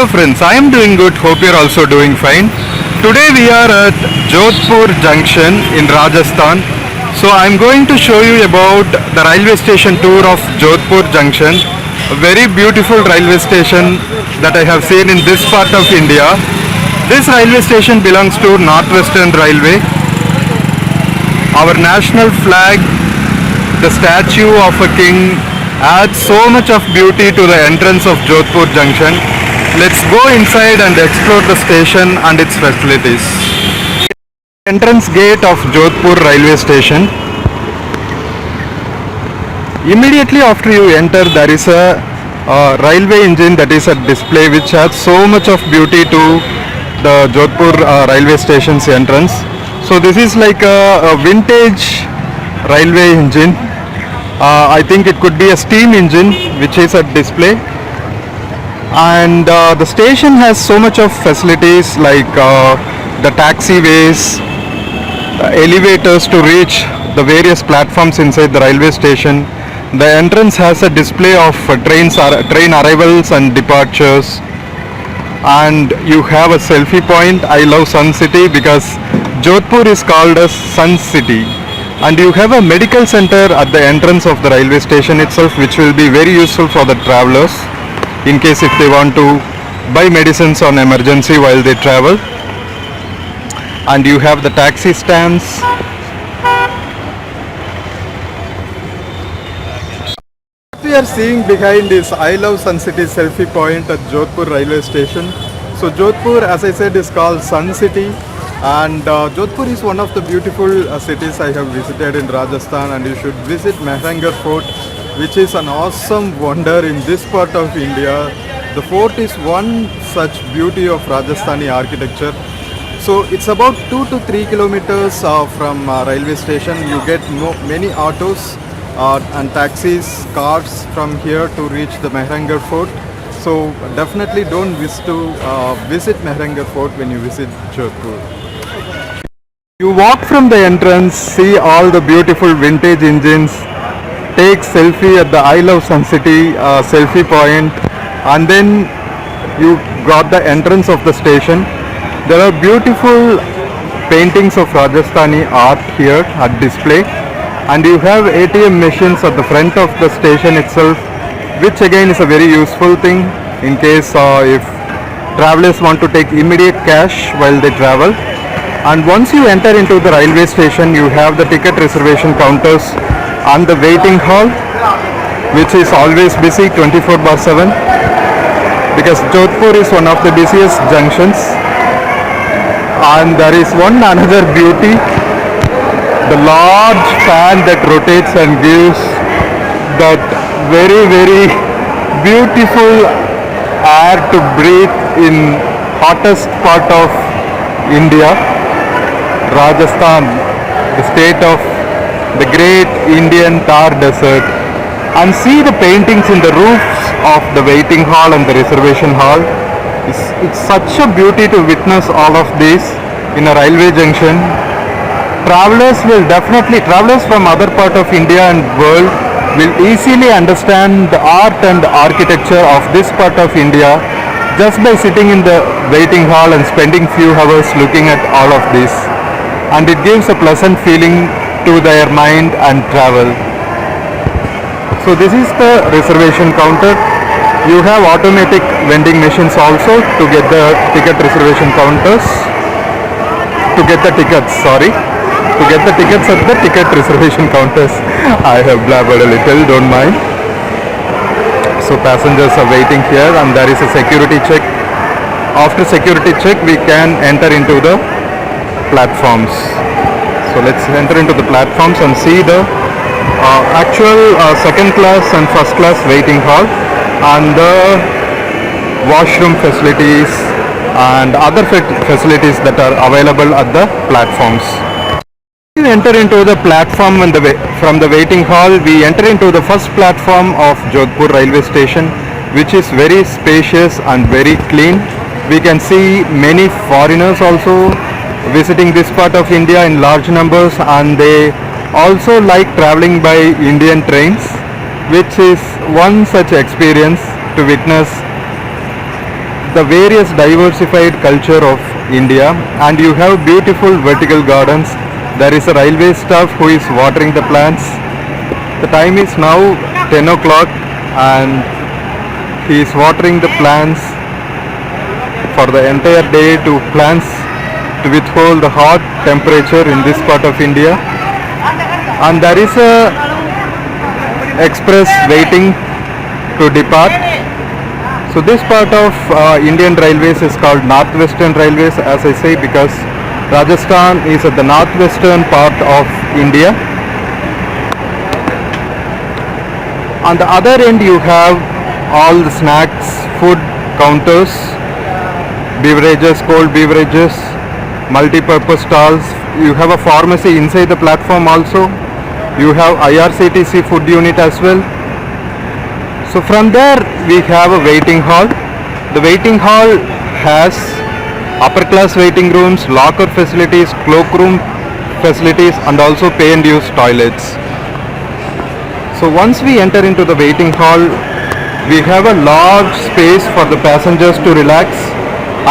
Hello friends, I am doing good. Hope you are also doing fine. Today we are at Jodhpur Junction in Rajasthan. So I am going to show you about the railway station tour of Jodhpur Junction. A very beautiful railway station that I have seen in this part of India. This railway station belongs to Northwestern Railway. Our national flag, the statue of a king, adds so much of beauty to the entrance of Jodhpur Junction. Let's go inside and explore the station and its facilities. Entrance gate of Jodhpur Railway Station. Immediately after you enter, there is a railway engine that is at display, which adds so much of beauty to the Jodhpur railway station's entrance. So this is like a vintage railway engine. I think it could be a steam engine which is at display, and the station has so much of facilities like the taxiways, elevators to reach the various platforms inside the railway station. The entrance has a display of train arrivals and departures, and you have a selfie point. I love Sun City because Jodhpur is called as Sun City. And you have a medical center at the entrance of the railway station itself, which will be very useful for the travelers in case if they want to buy medicines on emergency while they travel. And you have the taxi stands. What we are seeing behind is I Love Sun City selfie point at Jodhpur railway station. So Jodhpur, as I said, is called Sun City. And Jodhpur is one of the beautiful cities I have visited in Rajasthan, and you should visit Mehrangarh Fort, which is an awesome wonder in this part of India. The fort is one such beauty of Rajasthani architecture. So it's about 2 to 3 kilometers from railway station. You get many autos and taxis, cars from here to reach the Mehrangarh Fort. So definitely don't miss to visit Mehrangarh Fort when you visit Jodhpur. You walk from the entrance, see all the beautiful vintage engines, take selfie at the I Love Sun City selfie point, and then you got the entrance of the station. There are beautiful paintings of Rajasthani art here at display, and you have ATM machines at the front of the station itself, which again is a very useful thing in case if travelers want to take immediate cash while they travel. And once you enter into the railway station, you have the ticket reservation counters and the waiting hall, which is always busy 24/7 because Jodhpur is one of the busiest junctions. And there is another beauty, the large fan that rotates and gives that very beautiful air to breathe in hottest part of India, Rajasthan, the state of the great Indian Thar desert. And see the paintings in the roofs of the waiting hall and the reservation hall. It's such a beauty to witness all of this in a railway junction. Travelers from other part of India and world will easily understand the art and architecture of this part of India just by sitting in the waiting hall and spending few hours looking at all of this. And it gives a pleasant feeling to their mind and travel. So this is the reservation counter. You have automatic vending machines also to get the ticket reservation counters, to get the tickets at the ticket reservation counters. I have blabbered a little, don't mind. So passengers are waiting here, and there is a security check. After security check, we can enter into the platforms. So let's enter into the platforms and see the actual second class and first class waiting hall and the washroom facilities and other facilities that are available at the platforms. We enter into the platform and from the waiting hall, we enter into the first platform of Jodhpur railway station, which is very spacious and very clean. We can see many foreigners also visiting this part of India in large numbers, and they also like traveling by Indian trains, which is one such experience to witness the various diversified culture of India, and you have beautiful vertical gardens. There is a railway staff who is watering the plants. The time is now 10 o'clock and he is watering the plants for the entire day to plants to withhold the hot temperature in this part of India. And there is a express waiting to depart. So this part of Indian Railways is called Northwestern Railways, as I say, because Rajasthan is at the northwestern part of India. On the other end you have all the snacks, food counters, beverages, cold beverages, multi-purpose stalls. You have a pharmacy inside the platform also. You have IRCTC food unit as well. So from there we have a waiting hall. The waiting hall has upper class waiting rooms, locker facilities, cloakroom facilities, and also pay and use toilets. So once we enter into the waiting hall, we have a large space for the passengers to relax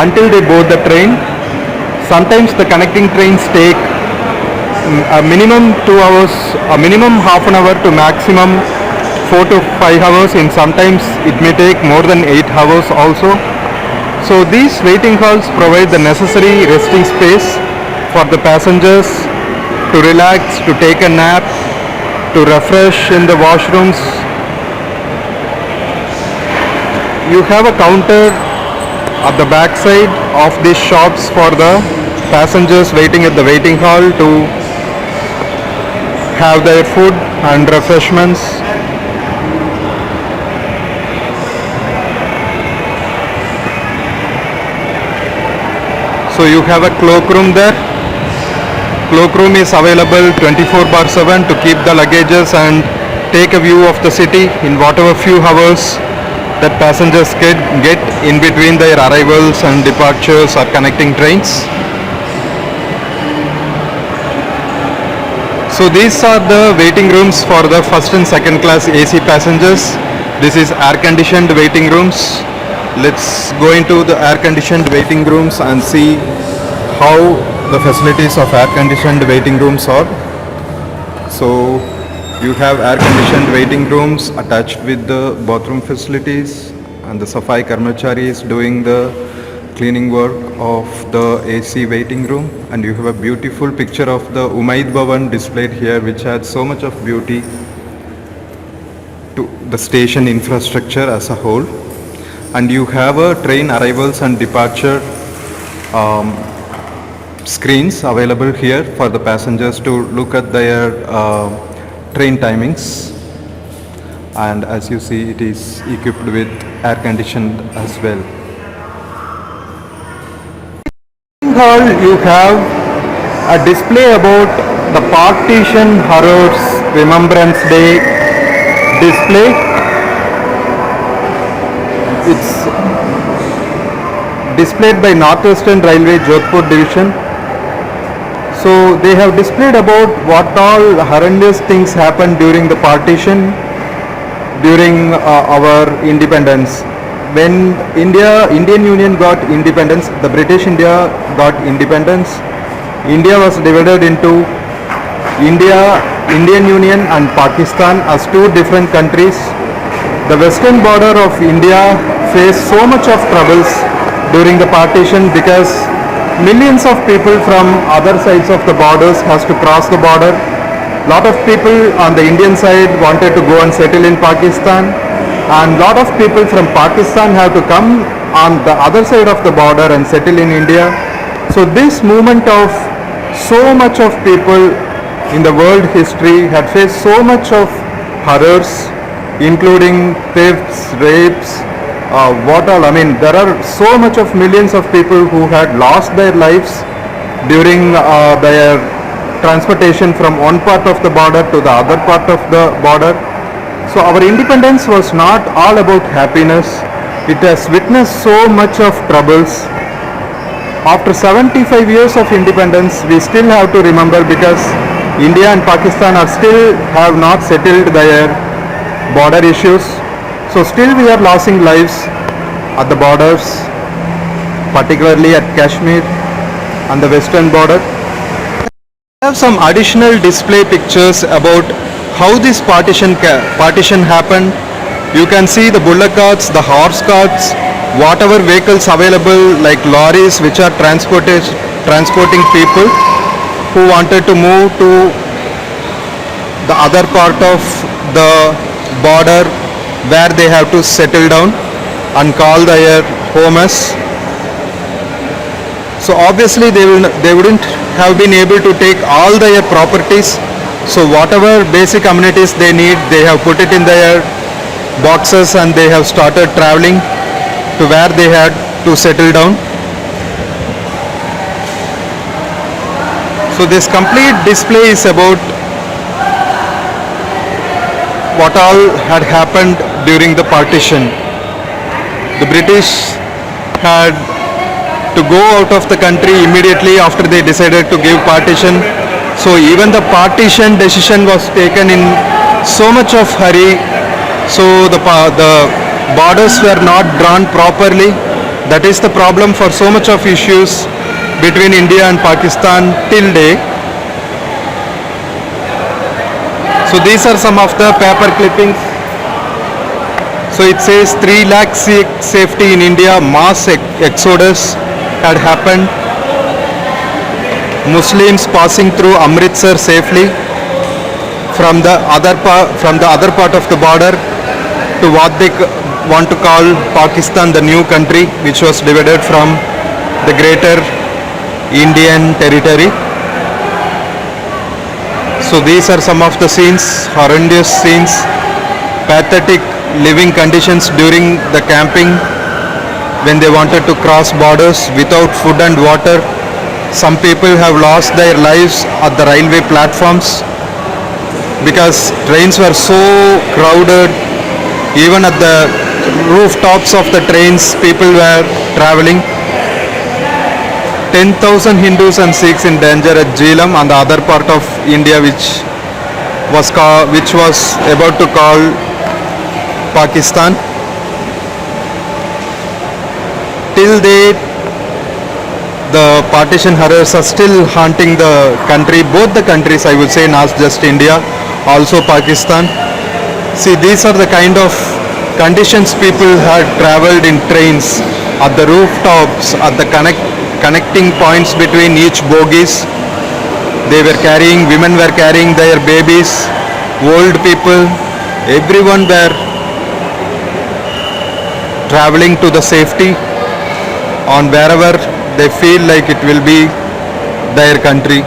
until they board the train. Sometimes the connecting trains take a minimum 2 hours, a minimum half an hour to maximum 4 to 5 hours. In sometimes it may take more than 8 hours also. So these waiting halls provide the necessary resting space for the passengers to relax, to take a nap, to refresh in the washrooms. You have a counter at the back side of these shops for the passengers waiting at the waiting hall to have their food and refreshments. So you have a cloakroom there. Cloakroom is available 24/7 to keep the luggages and take a view of the city in whatever few hours that passengers get in between their arrivals and departures or connecting trains. So these are the waiting rooms for the first and second class AC passengers. This is air conditioned waiting rooms. Let's go into the air conditioned waiting rooms and see how the facilities of air conditioned waiting rooms are. So you have air conditioned waiting rooms attached with the bathroom facilities, and the Safai Karmachari is doing the cleaning work of the AC waiting room. And you have a beautiful picture of the Umaid Bhavan displayed here, which adds so much of beauty to the station infrastructure as a whole. And you have a train arrivals and departure screens available here for the passengers to look at their train timings. And as you see, it is equipped with air conditioned as well. In hall you have a display about the Partition Horrors Remembrance Day display. It's displayed by Northwestern Railway Jodhpur Division. So they have displayed about what all horrendous things happened during the partition, during our independence. When Indian Union got independence, the British India got independence. India was divided into Indian Union and Pakistan as two different countries. The western border of India faced so much of troubles during the partition because millions of people from other sides of the borders has to cross the border. Lot of people on the Indian side wanted to go and settle in Pakistan, and lot of people from Pakistan have to come on the other side of the border and settle in India. So this movement of so much of people in the world history had faced so much of horrors, including thefts, rapes, what all. I mean, there are so much of millions of people who had lost their lives during their transportation from one part of the border to the other part of the border. So our independence was not all about happiness. It has witnessed so much of troubles. After 75 years of independence, we still have to remember, because India and Pakistan are still have not settled their border issues. So still we are losing lives at the borders. particularly at Kashmir and the western border. I have some additional display pictures about how this partition happened. You can see the bullock carts, the horse carts, whatever vehicles available like lorries which are transporting people who wanted to move to the other part of the border where they have to settle down and call their home as. So obviously they wouldn't have been able to take all their properties. So whatever basic amenities they need, they have put it in their boxes and they have started traveling to where they had to settle down. So this complete display is about what all had happened during the partition. The British had to go out of the country immediately after they decided to give partition. So even the partition decision was taken in so much of hurry. So the borders were not drawn properly. That is the problem for so much of issues between India and Pakistan till day. So these are some of the paper clippings. So it says 3 lakh safety in India, mass exodus had happened. Muslims passing through Amritsar safely from the other part of the border to what they want to call Pakistan, the new country which was divided from the greater Indian territory. So these are some of the scenes, horrendous scenes, pathetic living conditions during the camping when they wanted to cross borders without food and water. Some people have lost their lives at the railway platforms because trains were so crowded. Even at the rooftops of the trains, people were traveling. 10,000 Hindus and Sikhs in danger at Jhelum and the other part of India which was about to call Pakistan. Till date, the partition horrors are still haunting the country, both the countries I would say, not just India, also Pakistan. See, these are the kind of conditions people had traveled in trains, at the rooftops, at the connecting points between each bogies. Women were carrying their babies, old people, everyone were traveling to the safety on wherever they feel like it will be their country.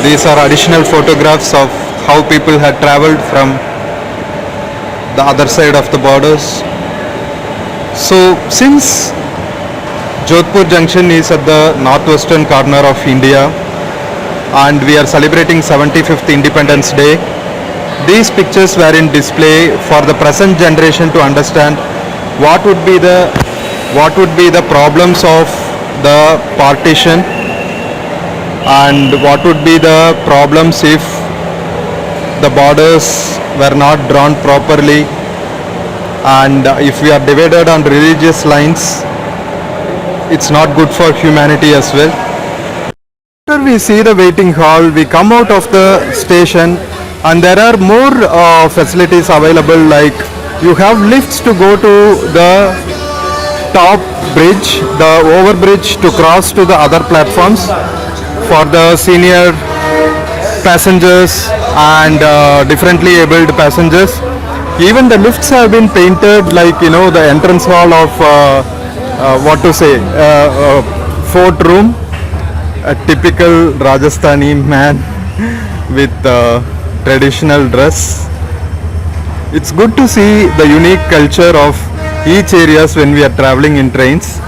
These are additional photographs of how people had traveled from the other side of the borders. So since Jodhpur Junction is at the northwestern corner of India and we are celebrating 75th Independence Day, these pictures were in display for the present generation to understand what would be the problems of the partition and what would be the problems if the borders were not drawn properly and if we are divided on religious lines. It's not good for humanity as well. After we see the waiting hall, we come out of the station and there are more facilities available, like you have lifts to go to the top bridge, the overbridge to cross to the other platforms for the senior passengers and differently abled passengers. Even the lifts have been painted like, the entrance hall of fort room, a typical Rajasthani man with traditional dress. It's good to see the unique culture of each areas when we are traveling in trains.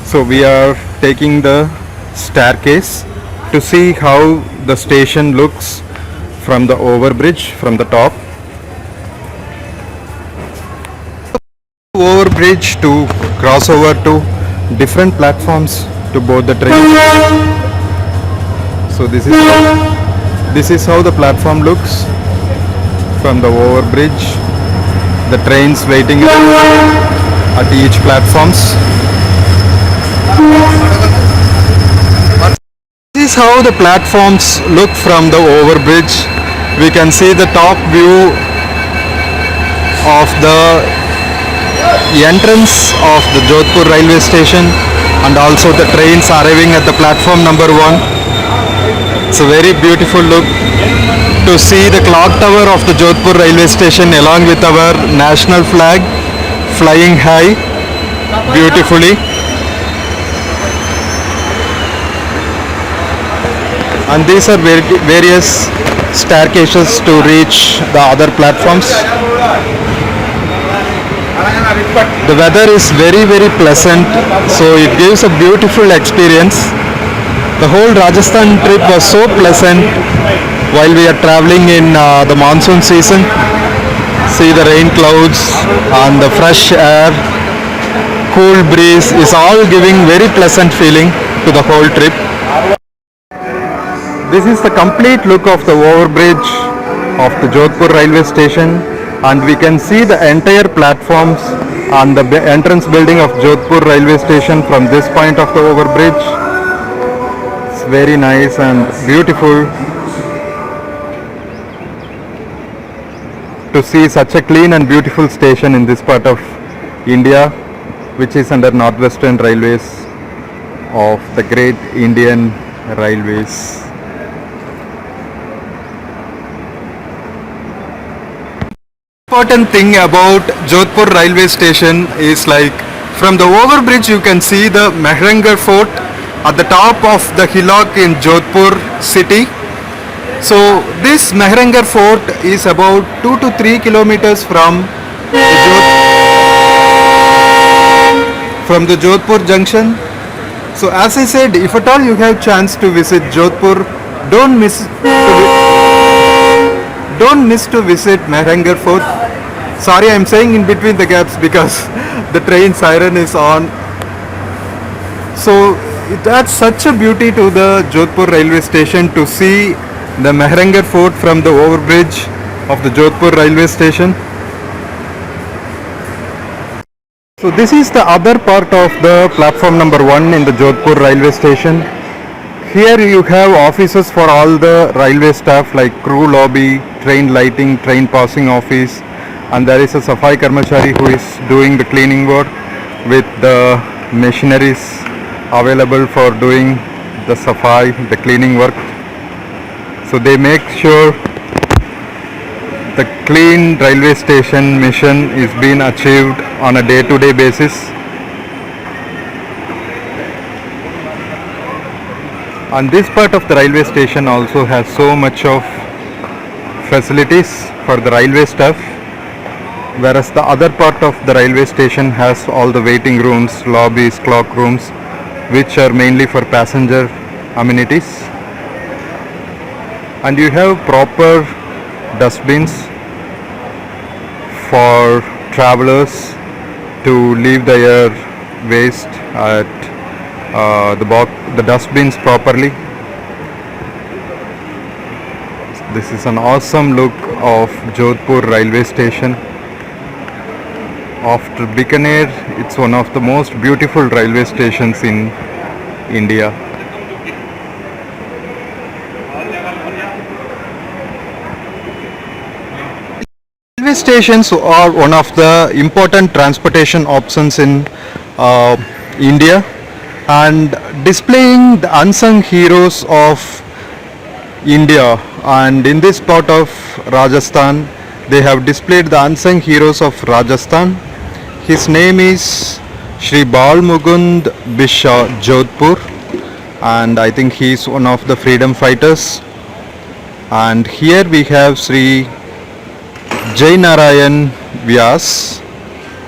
So we are taking the staircase to see how the station looks from the overbridge, from the top. Overbridge to cross over to different platforms to board the train. So this is how the platform looks from the overbridge. the trains waiting at each platforms. This is how the platforms look from the overbridge. We can see the top view of the entrance of the Jodhpur Railway Station and also the trains arriving at the platform number 1. It's a very beautiful look to see the clock tower of the Jodhpur Railway Station along with our national flag flying high beautifully. And these are various staircases to reach the other platforms. The weather is very pleasant, so it gives a beautiful experience. The whole Rajasthan trip was so pleasant while we are traveling in the monsoon season. See the rain clouds and the fresh air, cool breeze is all giving very pleasant feeling to the whole trip. This is the complete look of the overbridge of the Jodhpur Railway Station, and we can see the entire platforms and the entrance building of Jodhpur Railway Station from this point of the overbridge. It's very nice and beautiful to see such a clean and beautiful station in this part of India, which is under Northwestern Railways of the Great Indian Railways. Important thing about Jodhpur Railway Station is, like, from the overbridge you can see the Mehrangarh Fort at the top of the hillock in Jodhpur city. So this Mehrangarh Fort is about 2 to 3 kilometers from the Jodhpur Junction. So as I said, if at all you have chance to visit Jodhpur, don't miss to visit Mehrangarh Fort. Sorry, I'm saying in between the gaps because the train siren is on. So it adds such a beauty to the Jodhpur railway station to see the Mehrangarh Fort from the overbridge of the Jodhpur railway station. So this is the other part of the platform number 1 in the Jodhpur railway station. Here you have offices for all the railway staff, like crew lobby, train lighting, train passing office, and there is a Safai Karmachari who is doing the cleaning work with the machineries available for doing the Safai, the cleaning work. So they make sure the clean railway station mission is being achieved on a day-to-day basis. And this part of the railway station also has so much of facilities for the railway staff, whereas the other part of the railway station has all the waiting rooms, lobbies, clock rooms, which are mainly for passenger amenities. And you have proper dustbins for travelers to leave their waste at the dustbins properly. This is an awesome look of Jodhpur railway station. After Bikaner, it's one of the most beautiful railway stations in India. Railway stations are one of the important transportation options in India, and displaying the unsung heroes of India. And in this part of Rajasthan, they have displayed the unsung heroes of Rajasthan. His name is Shri Bal Mukund Bisha Jodhpur, and I think he is one of the freedom fighters. And here we have Shri Jai Narayan Vyas,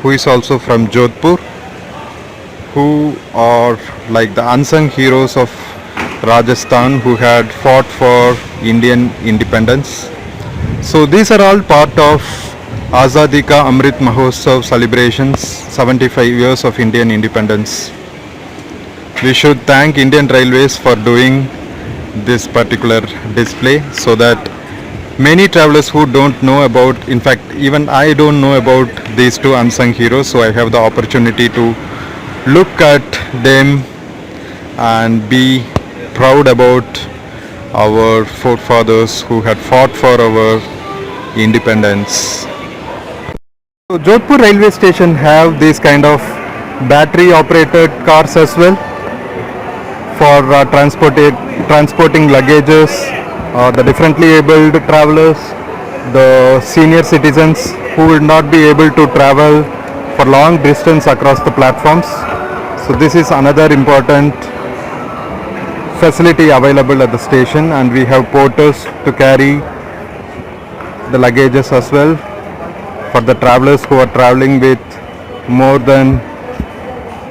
who is also from Jodhpur, who are like the unsung heroes of Rajasthan, who had fought for Indian independence. So these are all part of Azadi Ka Amrit Mahotsav celebrations, 75 years of Indian independence. We should thank Indian Railways for doing this particular display so that many travelers who don't know about, in fact, even I don't know about these two unsung heroes, so I have the opportunity to look at them and be proud about our forefathers who had fought for our independence. So Jodhpur Railway Station have these kind of battery operated cars as well for transporting luggages, the differently abled travelers, the senior citizens who will not be able to travel for long distance across the platforms. So this is another important facility available at the station, and we have porters to carry the luggages as well for the travelers who are traveling with more than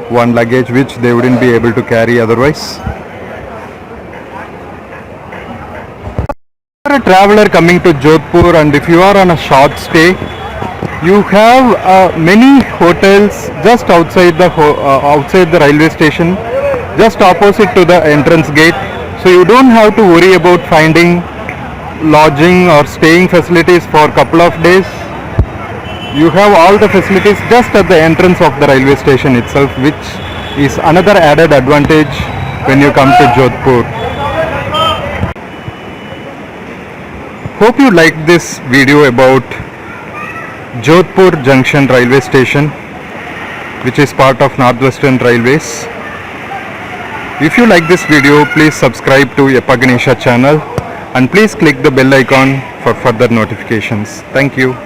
one luggage which they wouldn't be able to carry otherwise. If you are a traveler coming to Jodhpur and if you are on a short stay, you have many hotels just outside the railway station, just opposite to the entrance gate. So you don't have to worry about finding lodging or staying facilities for a couple of days. You have all the facilities just at the entrance of the railway station itself, which is another added advantage when you come to Jodhpur. Hope you liked this video about Jodhpur Junction railway station, which is part of Northwestern Railways. If you like this video, please subscribe to Yappa Ganesha channel and please click the bell icon for further notifications. Thank you.